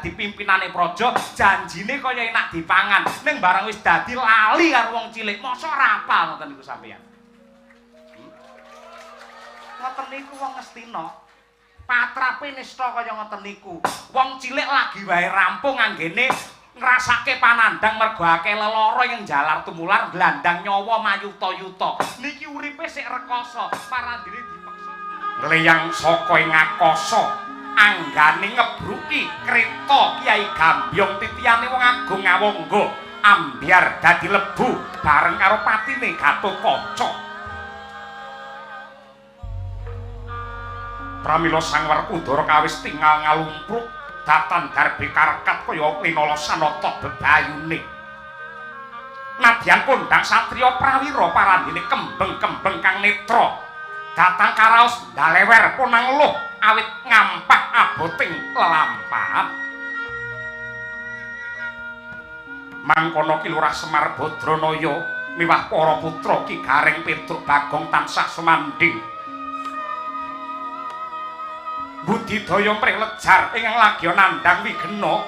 dadi pimpinane praja, janjine kaya enak dipangan. Ning barang wis dadi lali karo wong cilik, mosok ora apal ngoten niku sampeyan. Ngoten niku wong Ngastina. Patrape nista kaya ngoten niku. Wong cilik lagi wae rampung anggene ngrasake panandang mergo akeh lelara yang jalar tumular glandang nyawa mayuta-yuta. Niki uripe sik rekoso, parandene dipeksa. Ngleyang saka ing akasa, anggane ngebruki kreta Kyai Gambyong titiyane wong agung Awangga, ambyar dadi lebu bareng karo patine Gatotkaca. Pramila Sang Werkudara kawis tinggal ngalumpruk datan darbe karekat kaya linala sanata bebayune. Nadyan kondang satriya prawira parandene kembeng-kembeng kang netra datang karaos ndalewer punang luh awit ngampak aboting lelampahan. Mangkono Ki Lurah Semar Badranaya miwah para putra Ki Gareng Petruk Bagong tansah sumandhing budidaya mrih lejar ingkang lagi nandhang wigena.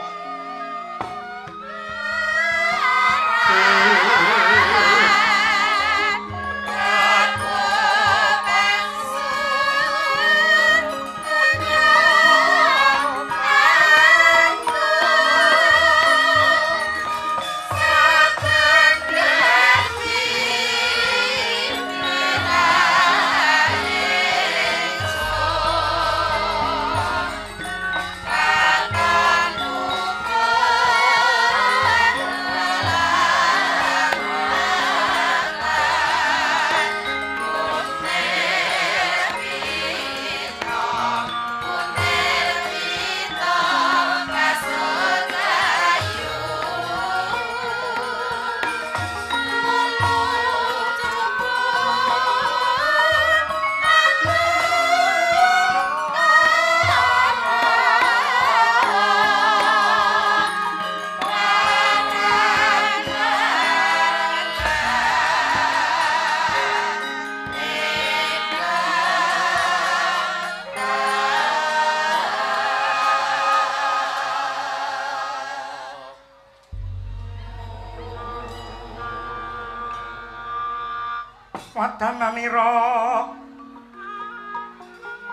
Wadananira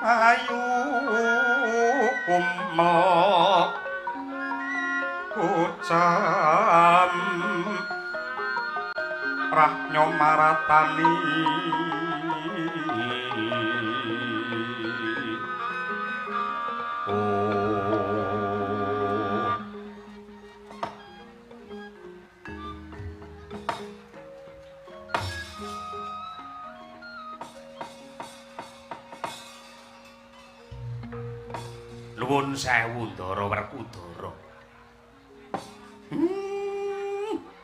ayu kumok kucam rahnya maratani Nuwun sewu Ndara Werkudara.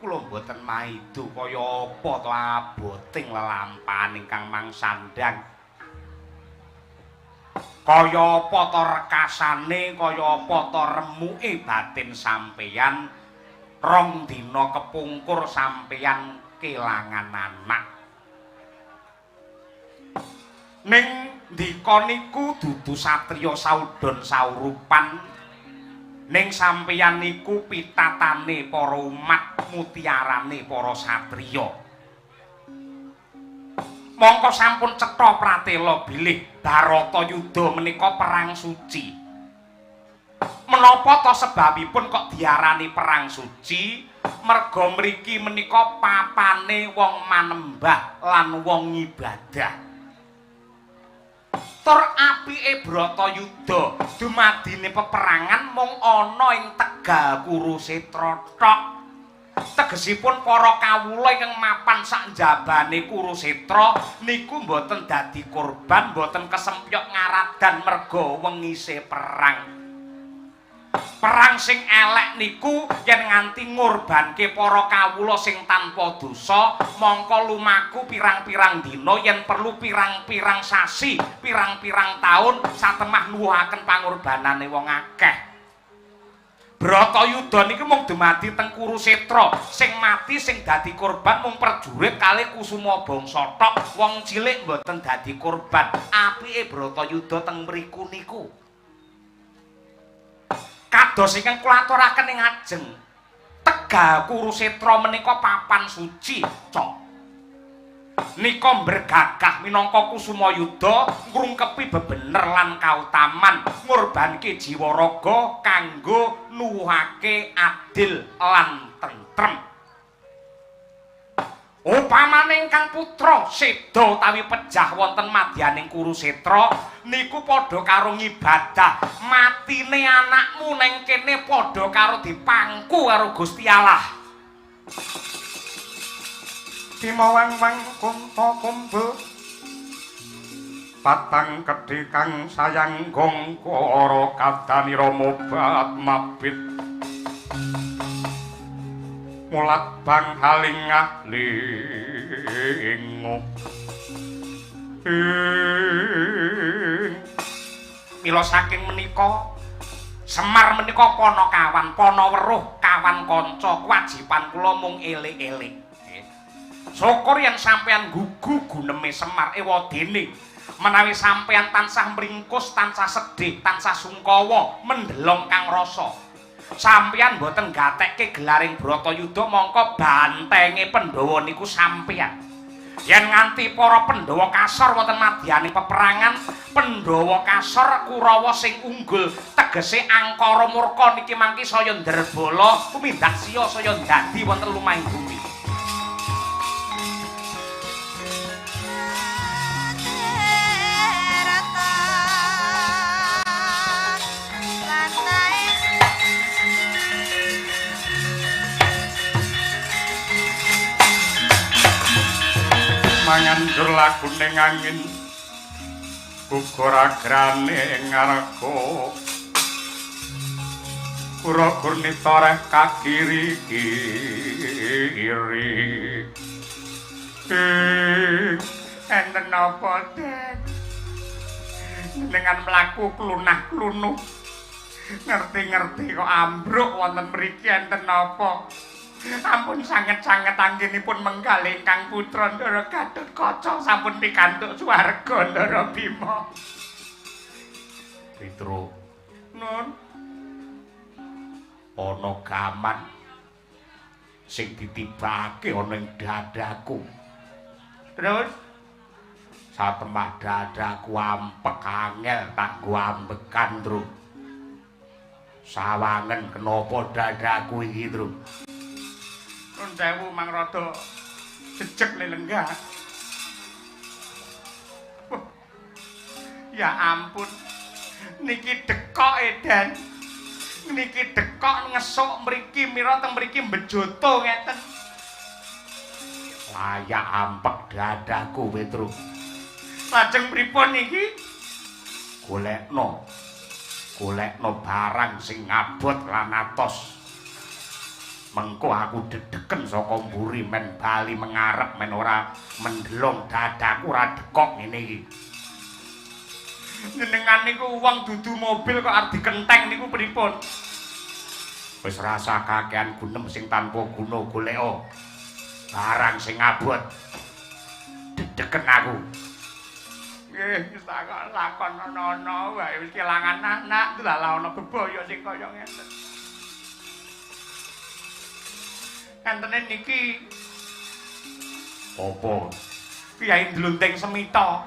Kula mboten maido kaya apa to aboting lelampahan ingkang mangsandang. Kaya apa to rekasane, kaya apa to remuke batin sampeyan rong dina kepungkur sampeyan kelangan anak. Ning ndika niku dudu satriya saudon saurupan ning sampeyan niku pitatane para umat mutiarane para satriya. Mongko sampun cetha pratela bilih Baratayuda menika perang suci. Menapa to sebabipun kok diarani perang suci? Merga mriki menika papane wong manembah lan wong ibadah. Tur apike Bratayuda dumadine peperangan mung ana ing Tegal Kurusetra tok. Tegesipun para kawula ingkang mapan sak njabane Kurusetra niku mboten dadi korban, mboten kesempyok ngaradan merga wengise perang. Perang sing elek niku yen nganti ngorbanke para kawula sing tanpa dosa, mongko lumaku pirang-pirang dina yen perlu pirang-pirang sasi, pirang-pirang taun satemah nuwuhaken pangorbanane wong akeh. Bratayuda niki mung dumadi teng Kurusetra, sing mati sing dadi korban mung prajurit kalih Kusuma bangsa tok, wong cilik mboten dadi korban. Apike Bratayuda teng mriku niku Kados ingkang kula aturaken ing ajeng Tegal Kurusetra menika papan suci, Cok. Nika bergagah minangka kusuma yuda ngrungkepi bebener lan kautaman ngorbanke jiwa raga kanggo nuwuhake adil lan tentrem. Upamane ingkang putra seda utawi pejah wonten madyaning Kurusetra niku padha karo ngibadah matine anakmu ning kene padha karo dipangku karo Gusti Allah. Timawang-wang kunta kumba patang kedhi kang sayang gongkara kadani Rama bat mabit mulat bang halingah lingo mila saking menika Semar menika pana kawan pana weruh kawan kanca kewajiban kula mung eling-eling. Syukur yen sampeyan gugu guneme Semar ewadene menawi sampeyan tansah mringkus, tansah sedih, tansah sungkawa mendelong kang rasa. Sampeyan mboten gatekke gelaring Bratayuda mongko bantenge Pandhawa niku sampeyan. Yen nganti para Pandhawa kasor wonten madyaning peperangan, Pandhawa kasor Kurawa sing unggul tegese angkara murka niki mangki saya nderbala kumindak siya saya dadi wonten lumahing bumi. Mangandur laguning angin gugur agrane ngarga kura gurnita reh kagiri-giri enten napa Den dengan mlaku klunah-klunuh ngerti-ngerti kok ambruk wonten mriki enten napa ampun sanget-sanget anggenipun menggal ingkang putra Ndara Gatotkaca sampun pikantuk swarga Ndara Bima. Petro. Nun. Ana gaman sing ditibake ana ing dadaku. Terus satemah dadaku ampek angel tak go ambekan, Tru. Sawangen kenapa dadaku iki, Tru? Nun sewu mang rada jejeg lenggah. Ya ampun. Niki dekok edan. Niki dekok ngesuk mriki mira teng mriki mbejoto ngeten. Layak ampek dadaku, Petru. Lajeng pripun niki? Golekno barang sing ngabot lan atos. Mengko aku dedeken saka mburi men bali mengarep men ora mendelong dadaku ora dekok ngene iki. Jenengan niku wong dudu mobil kok arep dikenteng niku pripun? Wis rasa kakean gunem sing tanpa guna goleka. Barang sing abot. Dedeken aku. Nggih, wis lakon ana wae wis kelangan anak, lala ana bebaya sing kaya ngeten. Kantene niki apa? Kyai Dlunteng Semita.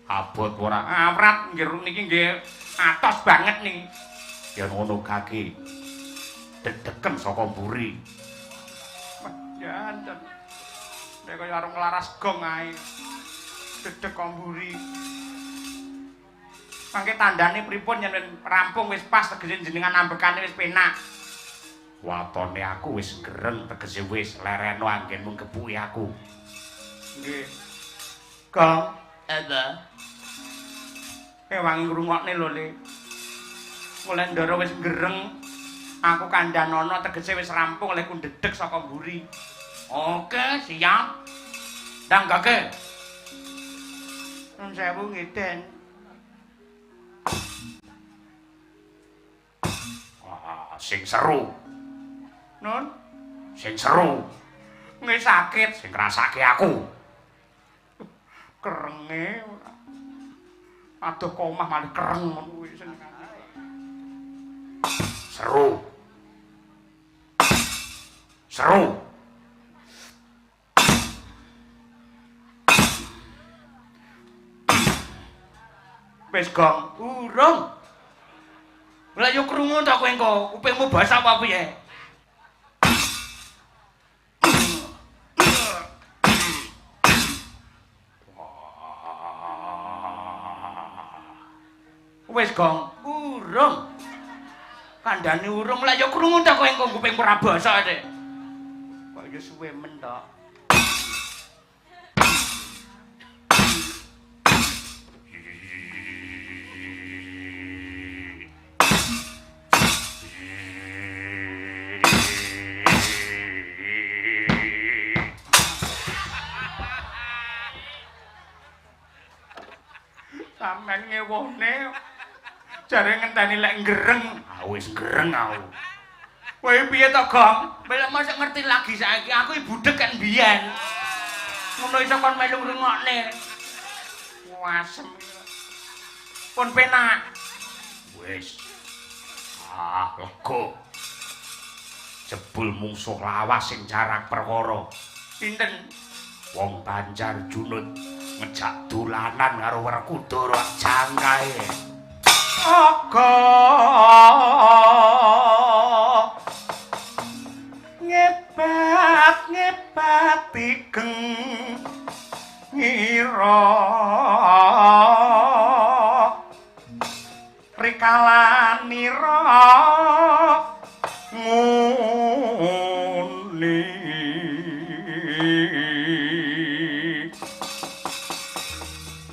Abot ora awrat nggih niki nggih atos banget niki. Yen ngono kaki. Dedeken saka mburi. Ya anten. Nek kaya arep nglaras gong ae. Dedek kok mburi. Mangke tandane pripun yen rampung wis pas tegese jenengan ambekane wis penak. Watone aku wis gereng tegese wis lereno anggenmu kebuki aku. Nggih. Kang, ada. Wangi ngrungokne lho, Le. Mulai ndara wis gereng, aku kandhanono tegese wis rampung oleh ku ndedhek saka mburi. Oke, siap. Danggake. Nun sewu ngeden. Sing seru. Nun, sing seru. Nggih sakit sing ngrasake aku. Kerenge aduh komah malih kereng ngono kuwi senengane. Seru. Seru. Wis Gong, urung. Lah yo krungu to kowe engko, kupingmu basah apa piye? Wis Gong, urung. Kandhane urung lah yo krungu to kowe engko kupingmu ora basah sik. Kok yo suwe men tok. Sampeyan ngewone jare ngenteni lek ngereng. Ah wis ngereng aku. Kowe piye to, Gong? Belak mosok ngerti lagi saiki. Aku budhek kan biyen. Ngono iso kon melu ngrungokne. Wasem. Pun penak. Wis. Ah, lega. Jebul mungsuh lawas sing jarak perkara. Pinten? Wong Banjar Junut ngejak dolanan karo Werkudara jangkae. Aga ngebat igeng ngira rikalanira nguni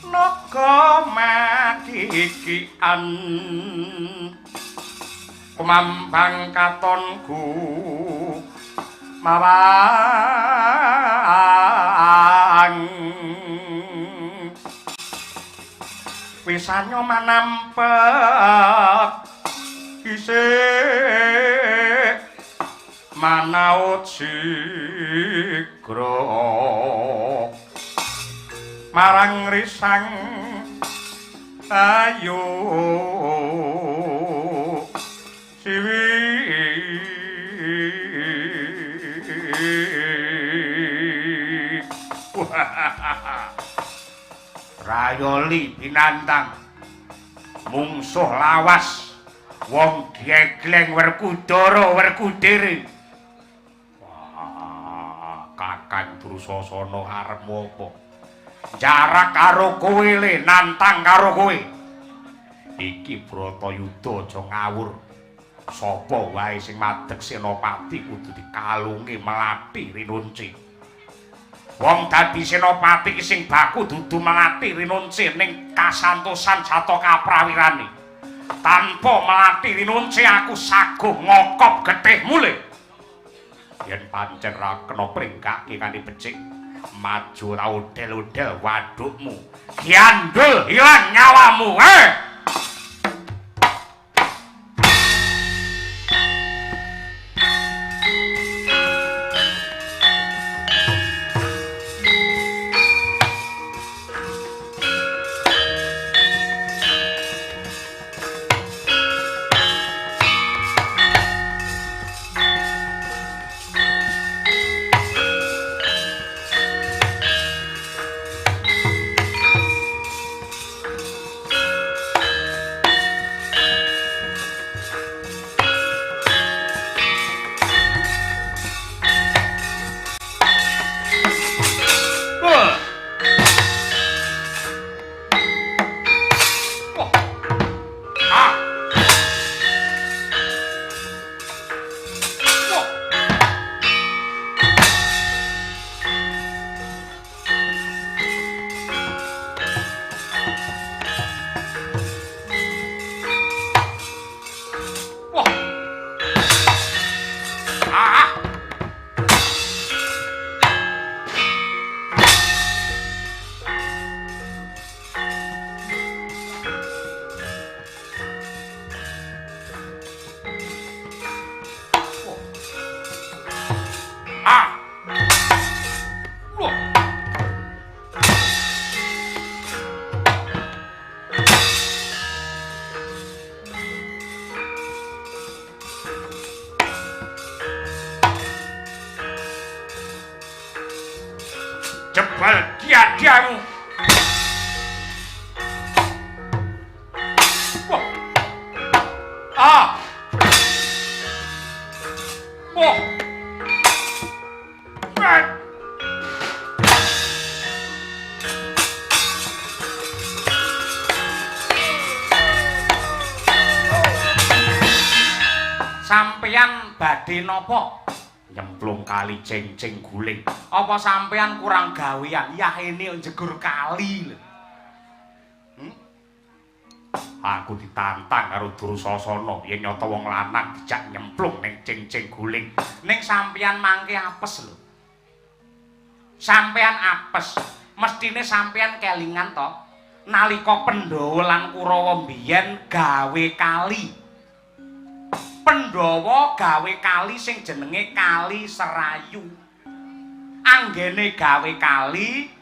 naga makikian kumambang katonku mawang wisanyo manampek isih manaut sigra marang risang ayo siwi Rayoli binantang mungsuh lawas wong gegleng Werkudara Werkudere. Wah, Kakang Drusasana arepmu apa? Jarak karo kowe le, nantang karo kowe. Iki Bratayuda aja ngawur. Sapa wae sing madheg senopati kudu dikalungi melati rinunci. Wong dadi senopati iki sing baku dudu melati rinunci ning kasantosan jata kaprawirane. Tanpa melati rinunci aku saguh ngokop getihmu le. Yen pancen ra kena pringgake kanthi becik, maju ra udel-udel wadukmu. Giandul ilang nyawamu, jadianmu. Wah. Ah. Wah. Sampeyan badhe napa? Nyemplung kali ceng-ceng guling. Apa sampeyan kurang gawean? Ya ini njegur kali lho. Aku ditantang karo Dursasana yen nyata wong lanang dijak nyemplung ning ceng-ceng guling. Ning sampeyan mangke apes lho. Sampeyan apes, mestine sampeyan kelingan to nalika Pandhawa lan Kurawa mbiyen gawe kali. Pandhawa gawe kali sing jenenge Kali Serayu. Anggene gawe kali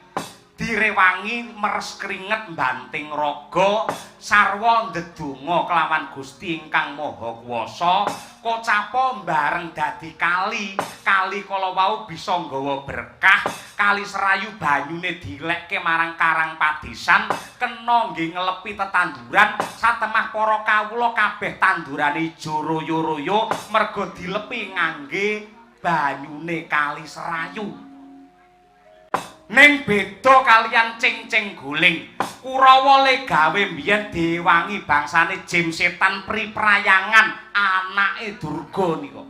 direwangi meres kringet banting raga sarwa ndedonga kelawan Gusti ingkang Maha Kuwasa kocapa bareng dadi kali. Kali kala wau bisa nggawa berkah. Kali Serayu banyune dilekke marang Karang Padesan kena nggih ngelepi tetanduran satemah para kawula kabeh tandurane ijo royo-royo merga dilepi ngangge banyune Kali Serayu. Ning beda kalian ceng-ceng guling. Kurawa le gawe mbiyen diwangi bangsane jim setan priprayangan anake Durga nika.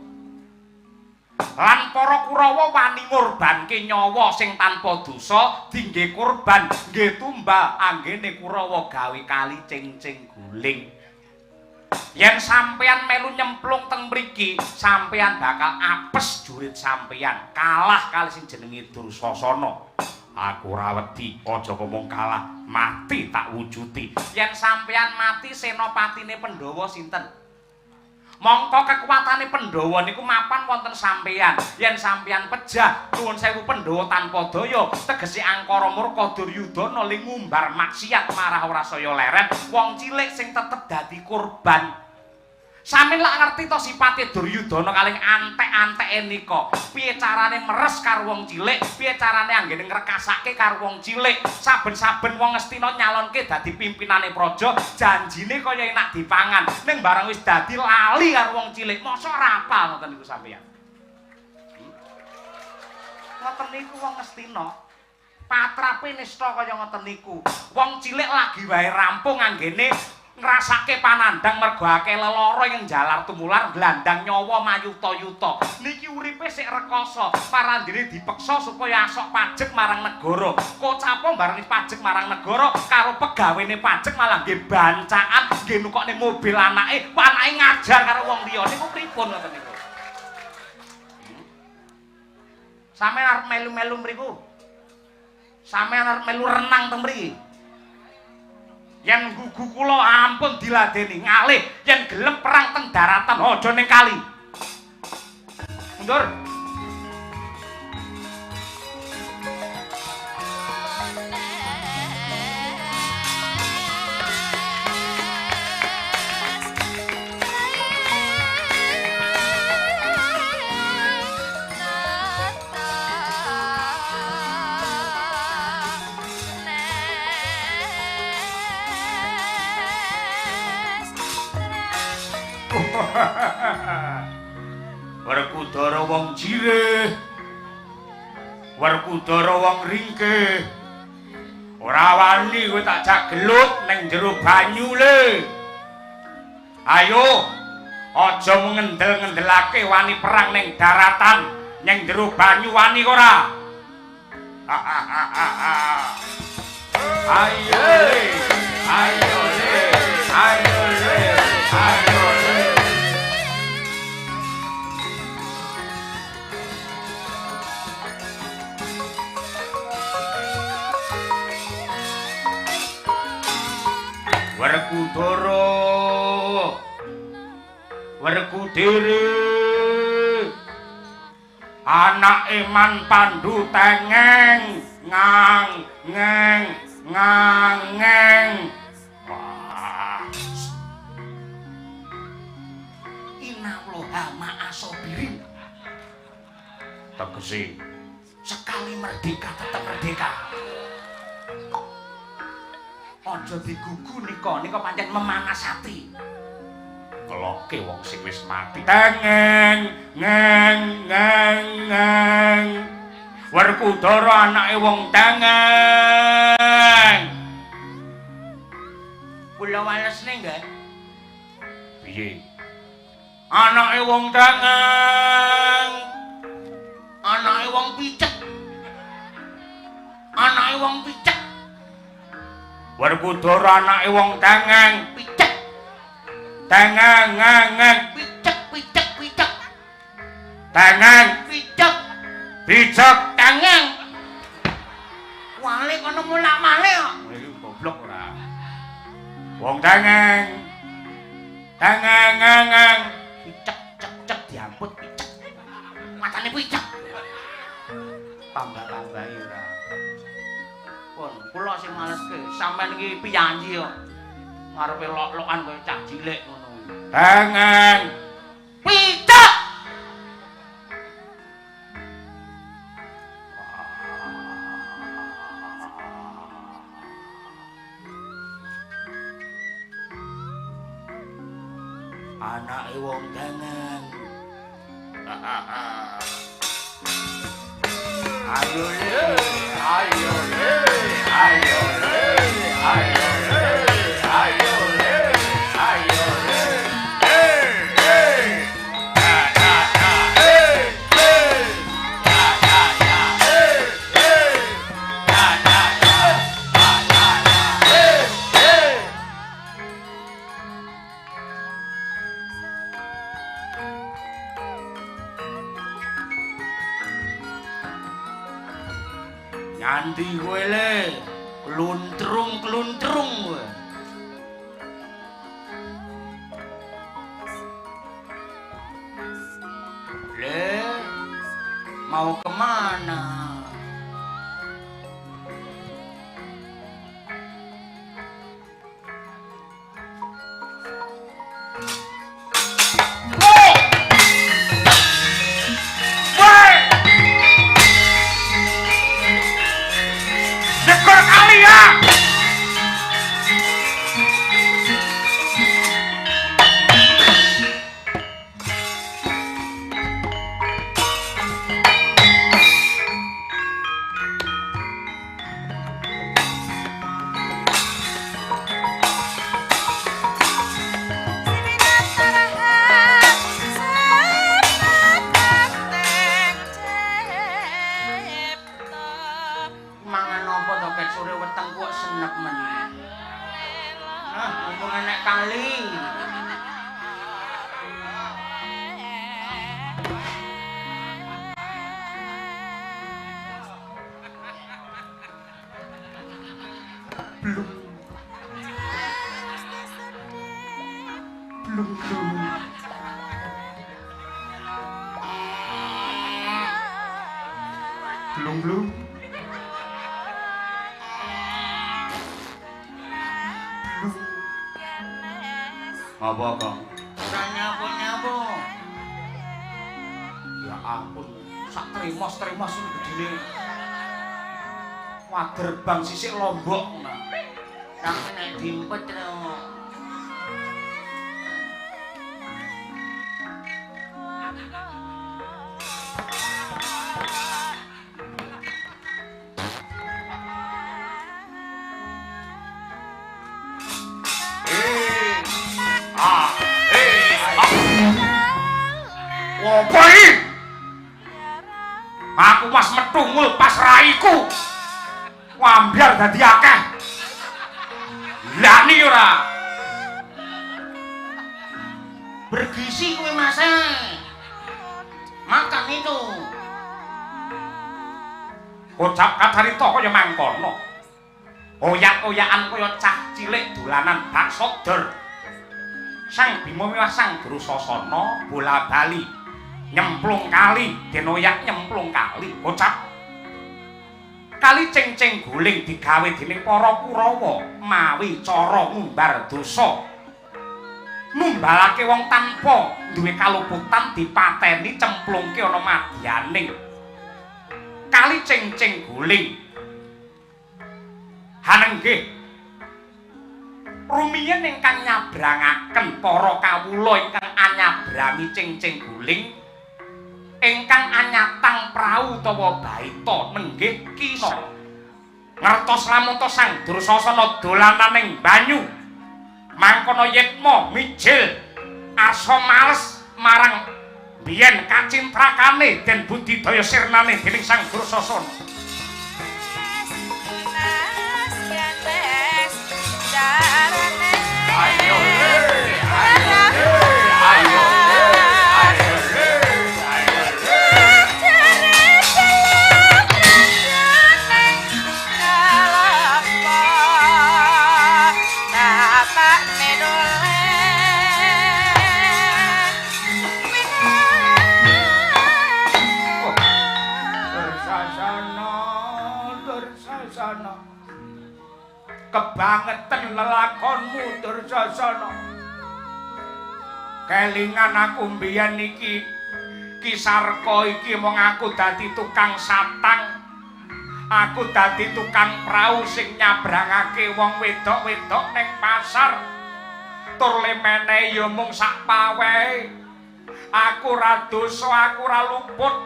Lan para Kurawa wani ngorbanke nyawa sing tanpa dosa dingge kurban nggih tumbal anggene Kurawa gawe kali ceng-ceng guling. Yen sampeyan melu nyemplung teng mriki, sampeyan bakal apes jurit sampeyan, kalah kali sing jenenge Dursasana. Aku ora wedi, aja ngomong kalah, mati tak wujuti. Yen sampeyan mati senopatine Pandhawa sinten? Mongko kekuatane Pandhawa niku mapan wonten sampeyan. Yen sampeyan pejah, nuwun sewu Pandhawa tanpa daya, tegese angkara murka Duryudana ling ngumbar maksiat marah ora saya leren, wong cilik sing tetep dadi kurban. Sampeyan lak ngerti to sipate Duryudana kaling antek-anteke nika. Piye carane meres karo wong cilik, piye carane anggene ngrekasake karo wong cilik. Saben-saben wong Ngastina nyalonke dadi pimpinane praja, janjine kaya enak dipangan. Ning bareng wis dadi lali karo wong cilik, mosok ora apal ngoten niku sampeyan. Ngoten niku wong Ngastina. Patrape nista kaya ngoten niku. Wong cilik lagi wae rampung anggene ngrasake panandang mergo akeh lelara yang jalar tumular glandang nyawa mayuta-yuta. Niki uripe sik rekoso, parandene dipeksa supaya asok pajek marang negara. Kocapa bareng pajek marang negara karo pegawene pajek malah nggih bancaan, nggih nukokne mobil anake ngajar karo wong liya. Niku pripun ngoten niku? Sampeyan arep melu-melu mriku? Sampeyan arep melu renang teng mriki? Yen gugu kula ampun diladeni ngalih yen gelem perang teng daratan aja ning kali. Mundur. Werkudara wong jireh, Werkudara wong ringkih. Ora wani kowe tak jak gelut ning jero banyu le. Ayo, aja ngendel-ngendelake wani perang ning daratan, ning jero banyu wani ora? Ayo le, ayo le, ayo le, ayo le. Werkudara, Werkudara, anak Eman Pandu tengeng, ngeng, ngangeng. Innallaha ma'asabirin. Tegese sekali merdeka tetap merdeka. Aja digugu nika pancen memanas ati. Keloke wong sing wis mati. Tengeng ngeng. Werkudara anake wong Tengeng. Kula walesne nggih. Piye? Anake wong Tengeng. Anake wong picek. Anake wong picek. Werkudara anake wong Tengeng, picek. Tengeng picek. Tengeng picek. Picek Tengeng. Wale kono mulak malih kok. Iki goblok ora. Wong Tengeng. Tengeng. Picek cek diamput picek. Matane picek. Tambah-tambahi ora. Pun kula sing maleske, sampean iki piyanji kok. Ngarepe lok-lokan koyo cah cilik ngono. Tengeng. Picek. Anake wong Tengeng. Ayo le. Nyanti kowe le, kluntrung kowe. Le, mau kemana? Blung. Apa kok? Ora nyapu. Ya ampun, sak tremos gedine. Wader bang sisik Lombok. Tapi nek dimpet aku mas metungul pas raiku wambyar dadi akeh lani ora bergizi kowe mas makan itu ucap kacarita kaya mangkono oyak-oyakan kaya cah cilik dolanan bakso dor Sang Bima miwah Sang Drusasana bola bali nyemplung kali denoyak nyemplung kali ucap kali ceng-ceng guling digawe dening para Kurawa mawi cara ngumbar dosa numbalake wong tanpa duwe kaluputan dipateni cemplungke ana madyaning kali ceng-ceng guling hanenggih rumiyin ingkang nyabrangaken para kawula ingkang anyabrangi cingcing guling ingkang anyatang prau utawa baita nenggih kisa ngertos lamun to Sang Dursasana dolanan ing banyu mangkono yetma mijil asa males marang biyen kacintrakane den budidaya sirnane dening Sang Dursasana. Ayo kebangetan lelakonmu Dursasana. Kelingan aku mbiyen iki Kisarka iki mung aku dadi tukang satang. Aku dadi tukang prau sing nyabrangake wong wedok-wedok ning pasar. Tur lemene ya mung sak pawehe. Aku ra dosa, aku ra luput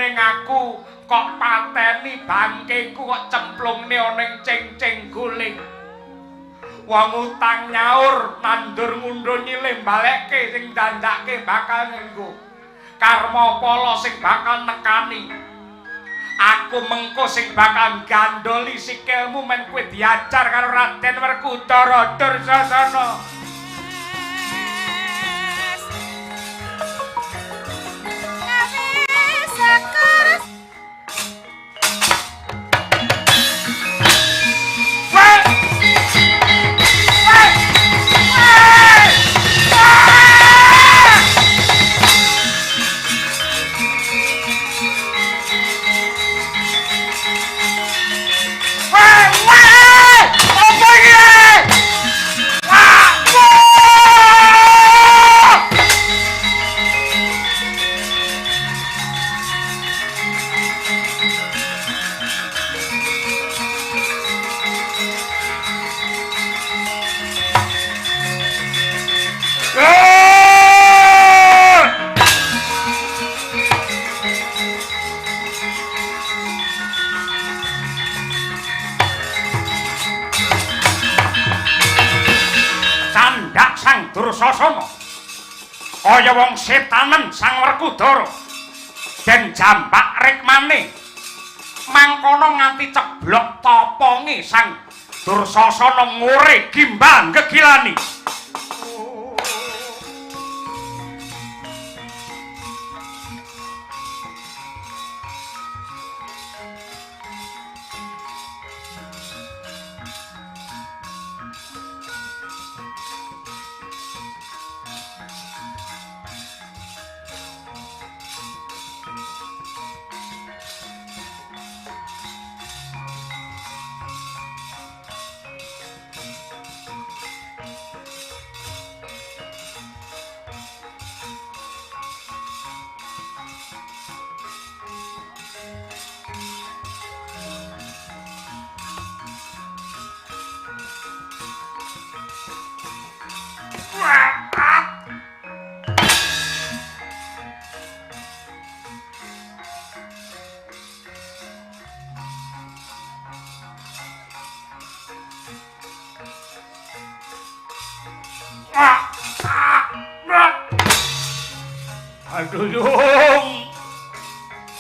ning aku kok pateni bangkeku kok cemplungne ana ing cingcing guling. Wong utang nyaur nandur ngundur nyilih balekke sing dandake bakal ngenggo. Karma pala sing bakal nekani. Aku mengko sing bakal gandoli sikilmu men kowe diajar karo Raden Werkudara Dursasana. Dursasana kaya wong setanen Sang Werkudara den jambak rikmane mangkono nganti ceblok toponge Sang Dursasana ngore gimbal gegilani. Aduh yung!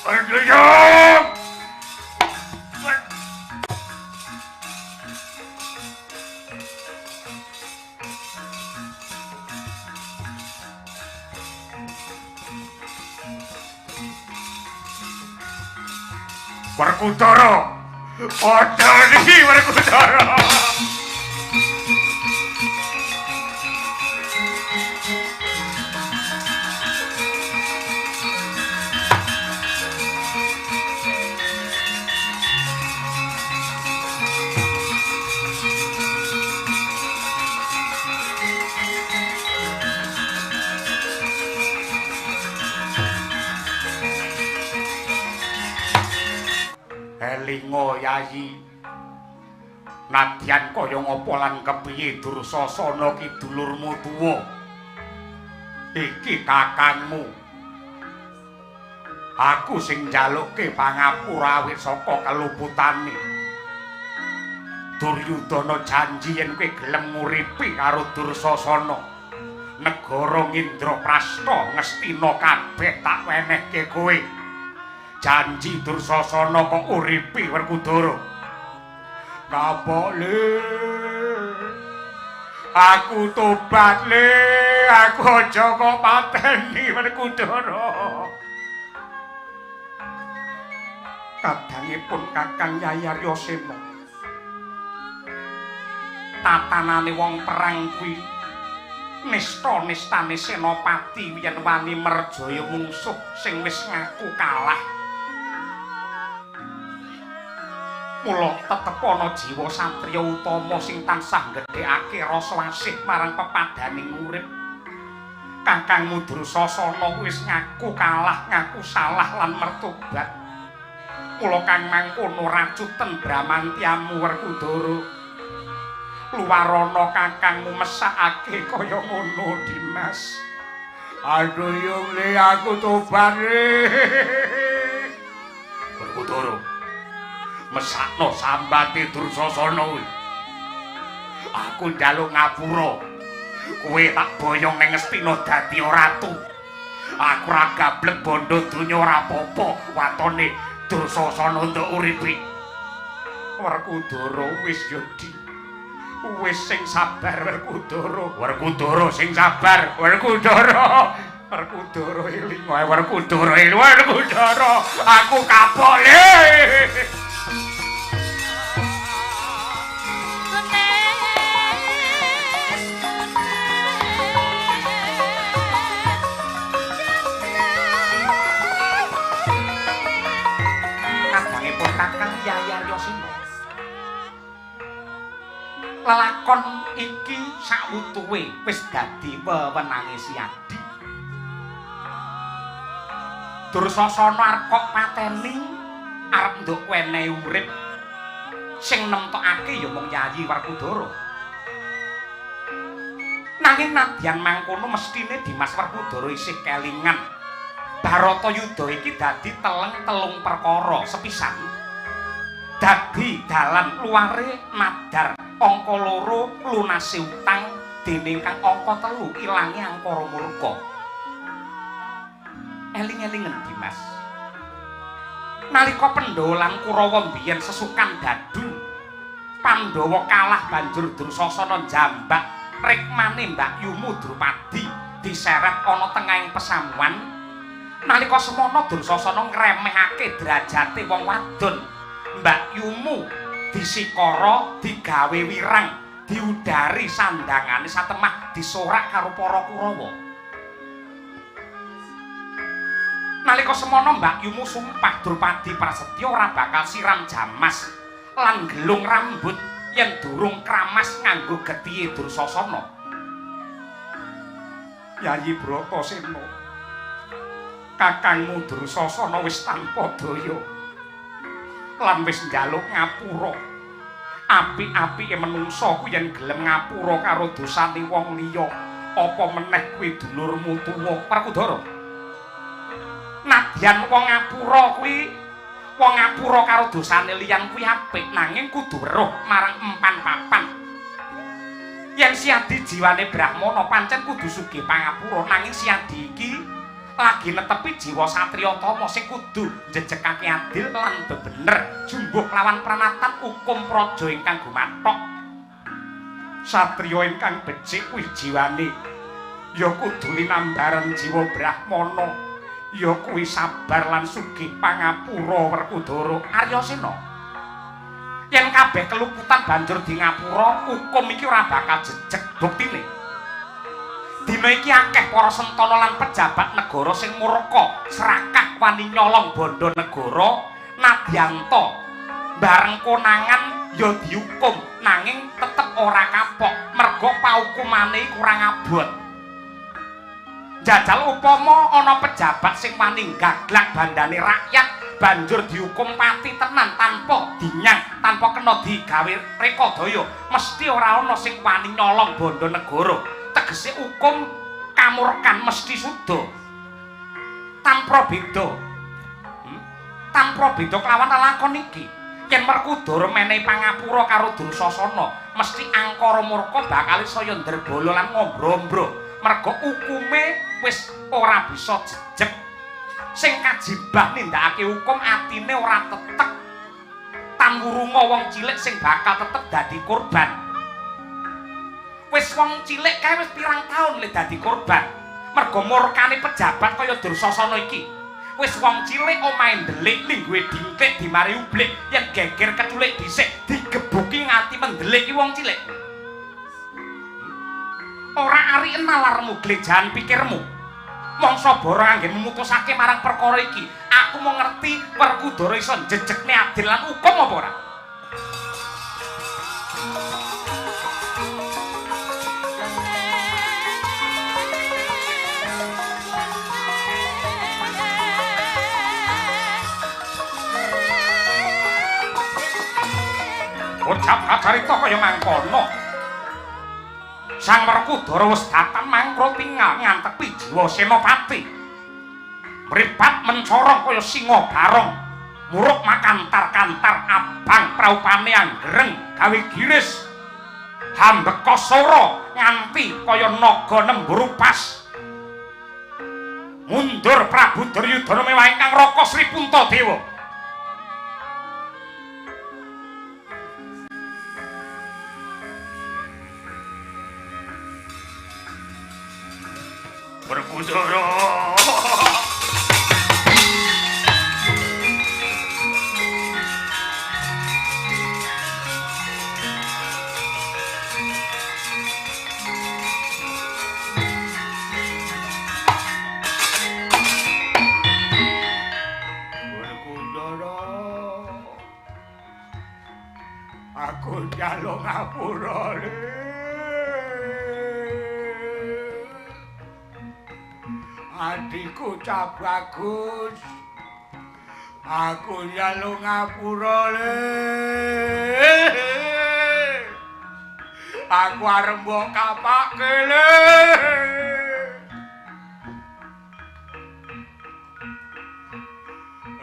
Aduh yung! Werkudara! Padha iki Werkudara! Elingo Yayi Nadyan kaya ngapa lan kepiye Dursasana ki dulurmu tuwa. Iki kakangmu. Aku sing njalukke pangapura awit saka keluputane. Duryudana janji yen kowe gelem nguripi karo Dursasana. Negara Indraprastha ngestina kabeh tak wenehke kowe. Janji Dursasana kok uripi Werkudara. Kapok le. Aku tobat le. Aku aja kok pateni Werkudara. Kadangipun Kakang Yayi Aryasena. Tatanane wong perang kuwi nista-nistane senopati yen wani merjaya mungsuh sing wis ngaku kalah. Mula tetep ana jiwa satriya utama sing tansah nggedhekake rasa asih marang pepadaning urip. Kakangmu Dursasana wis ngaku kalah, ngaku salah lan mertobat. Mula kang mangkono racuten Bramantyamu Werkudara. Luwarana kakangmu mesakake kaya ngono Dimas. Aduh yung le aku tobat le. Werkudara. Mesakno sambate Dursasana kuwi. Aku njaluk ngapura. Kowe tak boyong ning Ngastina dadi ratu. Aku ora gablek bondo donya ora apa-apa watone Dursasana untuk uripi. Werkudara wis yo Di. Wis sing sabar Werkudara. Werkudara sing sabar Werkudara. Werkudara eling wae Werkudara eling Werkudara. Aku kapok le. Kadangipun Kakang Yayi Aryasena. Lelakon iki sakwutuhe wis dadi wewenange Siadi. Dursasana arep kok pateni arep nduk wenehi urip sing nemtokake ya mung Yayi Werkudara. Nanging nadyan mangkono mestine Dimas Werkudara isih kelingan Baratayuda iki dadi telung perkara sepisan. Dadi dalan luare madar angka 2 lunase utang dening kang angka 3 ilange angkara murka. Eling-elingen Dimas. Nalika Pandhawa Kurawa mbiyen sesukan dadu, Pandhawa kalah banjur Dursasana jambak rikmane Mbak Yumu Drupadi diseret ana tengahing pesamuan. Nalika semono Dursasana ngremehake derajate wong wadon. Mbak Yumu disikara digawe wirang diudari sandangane satemah disorak karo para Kurawa. Nalika semono Mbak Yumu sumpah Drupadi prasetya ora bakal siram jamas lan gelung rambut yen durung kramas nganggo getihe Dursasana. Yayi Bratasena, kakangmu Dursasana wis tanpa daya lan wis njaluk ngapura. Apik-apike menungsa kuwi yen gelem ngapura karo dosane wong liya, apa meneh kuwi dulurmu tuwa Werkudara. Nadyan wong ngapura karo dosane liyan kuwi apik, nanging kudu weruh marang empan papan. Yen Siadi jiwane Brahmana pancen kudu sugih pangapura, nanging Siadi iki lagi netepi jiwa satriya tama sing kudu njejekake adil lan bebener, jumbuh lawan pranatan hukum praja ingkang gumathok. Satriya ingkang becik kuwi jiwane ya kudu linambaran jiwa Brahmana, ya kuwi sabar lan sugih pangapura Werkudara. Aryasena, yen kabeh keluputan banjur di ngapura, hukum iki ora bakal jejeg. Buktine dina iki akeh para sentana lan pejabat negara sing murka serakah wani nyolong bondo negara. Nadyanta bareng konangan ya dihukum, nanging tetep ora kapok merga paukumane kurang abot. Jajal upama ana pejabat sing wani gaglak bandane rakyat banjur dihukum pati tenan tanpa dinyang, tanpa kena digawe rekodaya. Mesti ora ana sing wani nyolong bondo negara. Tegese hukum kamurkan mesti suda. Tanpa beda. Tanpa beda kelawan lakon iki. Yen Werkudara menehi pangapura karo Dursasana, mesti angkara murka bakal saya ndrbala lan ngombro-ombro. Merga hukume wis ora bisa jejeg. Sing kajibah nindakake hukum atine ora tetek. Tanwurunga wong cilik sing bakal tetep dadi korban. Wis wong cilik kae wis pirang taun le dadi korban. Merga murkane pejabat kaya Dursasana iki. Wis wong cilik omahe ndelik lingguhe dingklik dimari ublik yen geger keculik dhisik digebuki nganti mendelik iki wong cilik. Ora ari nalarmu glejahan pikirmu. Mangsa bara anggen mutusake marang perkara iki. Aku mau ngerti Werkudara iso njejekne adil lan hukum apa ora? Ucap kacarita kaya mangkono. Sang Werkudara wis datang mangkro tinggal ngantepi jiwa senopati. Mripat mencorong kaya singa barong. Muruk makantar-kantar abang praupane anggereng gawe giris. Hambeka sora nganti kaya naga nemburupas. Mundur Prabu Duryudana mewah ingkang Raka Sri Puntadewa. Werkudara aku njaluk ngapura adikku Cak Bagus, aku njaluk ngapura aku arep mbok kapake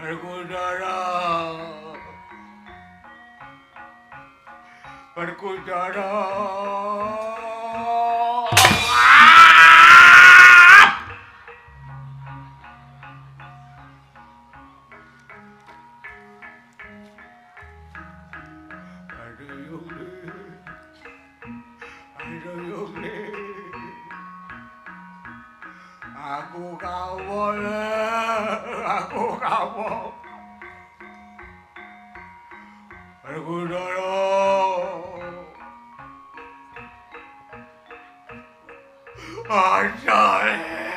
Werkudara Werkudara aku kawon Werkudara Asale